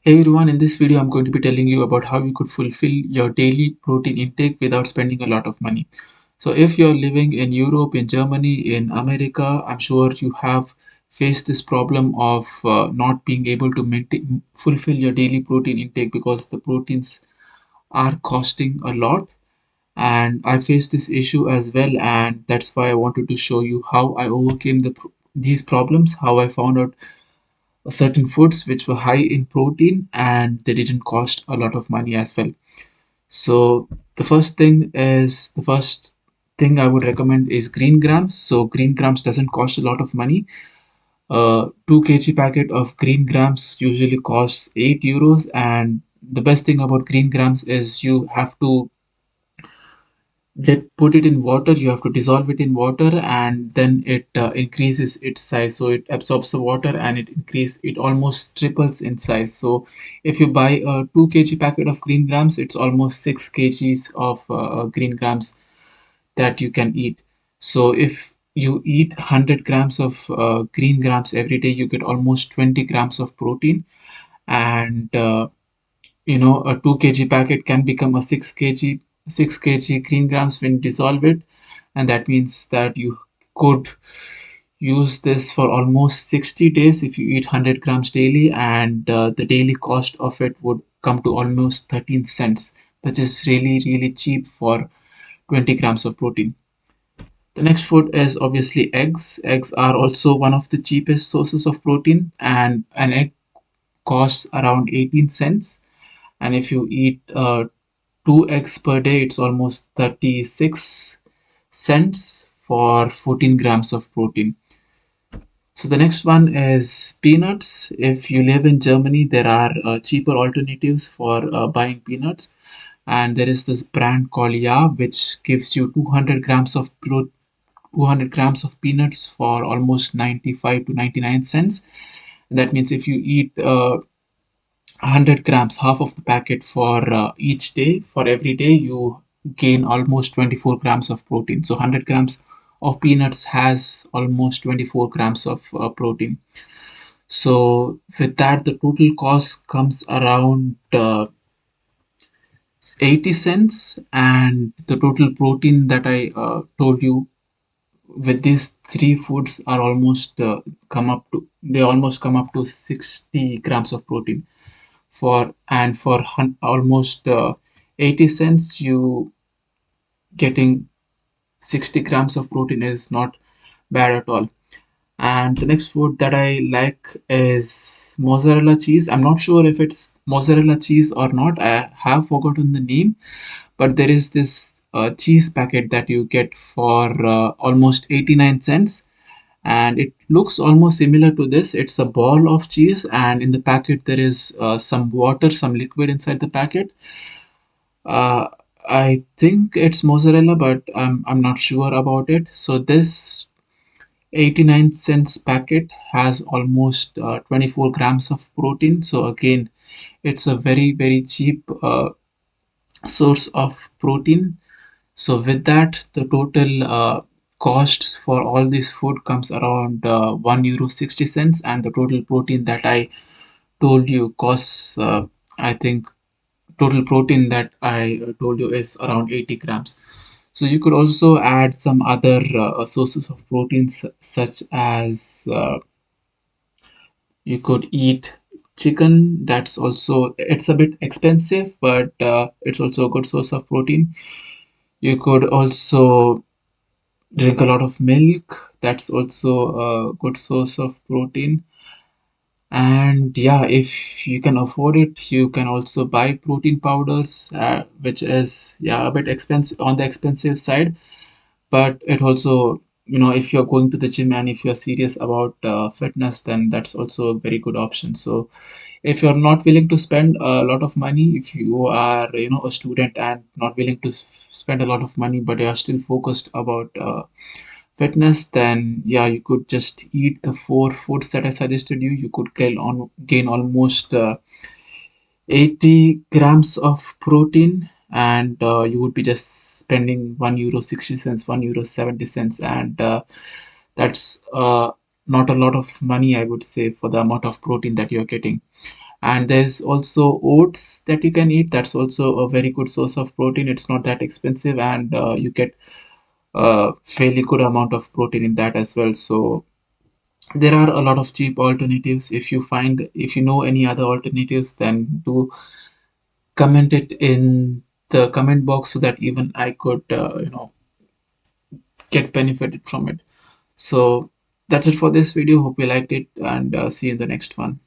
Hey everyone, in this video I'm going to be telling you about how you could fulfill your daily protein intake without spending a lot of money. So if you're living in Europe, in Germany, in America, I'm sure you have faced this problem of not being able to fulfill your daily protein intake because the proteins are costing a lot. And I faced this issue as well, and that's why I wanted to show you how I overcame these problems, how I found out certain foods which were high in protein and they didn't cost a lot of money as well. So the first thing I would recommend is green grams. So green grams doesn't cost a lot of money. 2 kg packet of green grams usually costs €8, and the best thing about green grams is you have to put it in water. You have to dissolve it in water, and then it increases its size. So it absorbs the water and it almost triples in size. So if you buy a 2 kg packet of green grams, it's almost 6 kgs of green grams that you can eat. So if you eat 100 grams of green grams every day, you get almost 20 grams of protein. And a 2 kg packet can become a 6 kg green grams when you dissolve it, and that means that you could use this for almost 60 days if you eat 100 grams daily, and the daily cost of it would come to almost 13 cents, which is really really cheap for 20 grams of protein. The next food is obviously eggs. Eggs are also one of the cheapest sources of protein, and an egg costs around 18 cents. And if you eat 2 eggs per day, it's almost 36 cents for 14 grams of protein. So the next one is peanuts. If you live in Germany, there are cheaper alternatives for buying peanuts, and there is this brand called Ya, which gives you 200 grams of peanuts for almost 95 to 99 cents. That means if you eat 100 grams, half of the packet for each day, for every day, you gain almost 24 grams of protein. So 100 grams of peanuts has almost 24 grams of protein. So with that, the total cost comes around 80 cents, and the total protein that I told you with these three foods are almost almost come up to 60 grams of protein. For almost 80 cents, you getting 60 grams of protein is not bad at all. And the next food that I like is mozzarella cheese. I'm not sure if it's mozzarella cheese or not. I have forgotten the name, but there is this cheese packet that you get for almost 89 cents, and it looks almost similar to this. It's a ball of cheese, and in the packet there is some water, some liquid inside the packet. uh, I think it's mozzarella, but I'm not sure about it. So this 89 cents packet has almost 24 grams of protein. So again, it's a very very cheap source of protein. So with that, the total costs for all this food comes around €1.60, and the total protein that I told you costs, I think, total protein that I told you is around 80 grams. So you could also add some other sources of proteins, such as you could eat chicken. That's also, it's a bit expensive, but it's also a good source of protein. You could also drink a lot of milk. That's also a good source of protein. And yeah, if you can afford it, you can also buy protein powders, which is, yeah, a bit expensive, on the expensive side. But it also, if you're going to the gym and if you're serious about fitness, then that's also a very good option. So if you're not willing to spend a lot of money, if you are, a student and not willing to spend a lot of money, but you are still focused about fitness, then yeah, you could just eat the four foods that I suggested you. You could gain almost 80 grams of protein, and you would be just spending €1.60, €1.70, and that's not a lot of money, I would say, for the amount of protein that you're getting. And there's also oats that you can eat. That's also a very good source of protein. It's not that expensive, and you get a fairly good amount of protein in that as well. So there are a lot of cheap alternatives. If you know any other alternatives, then do comment it in the comment box so that even I could get benefited from it. So that's it for this video. Hope you liked it, and see you in the next one.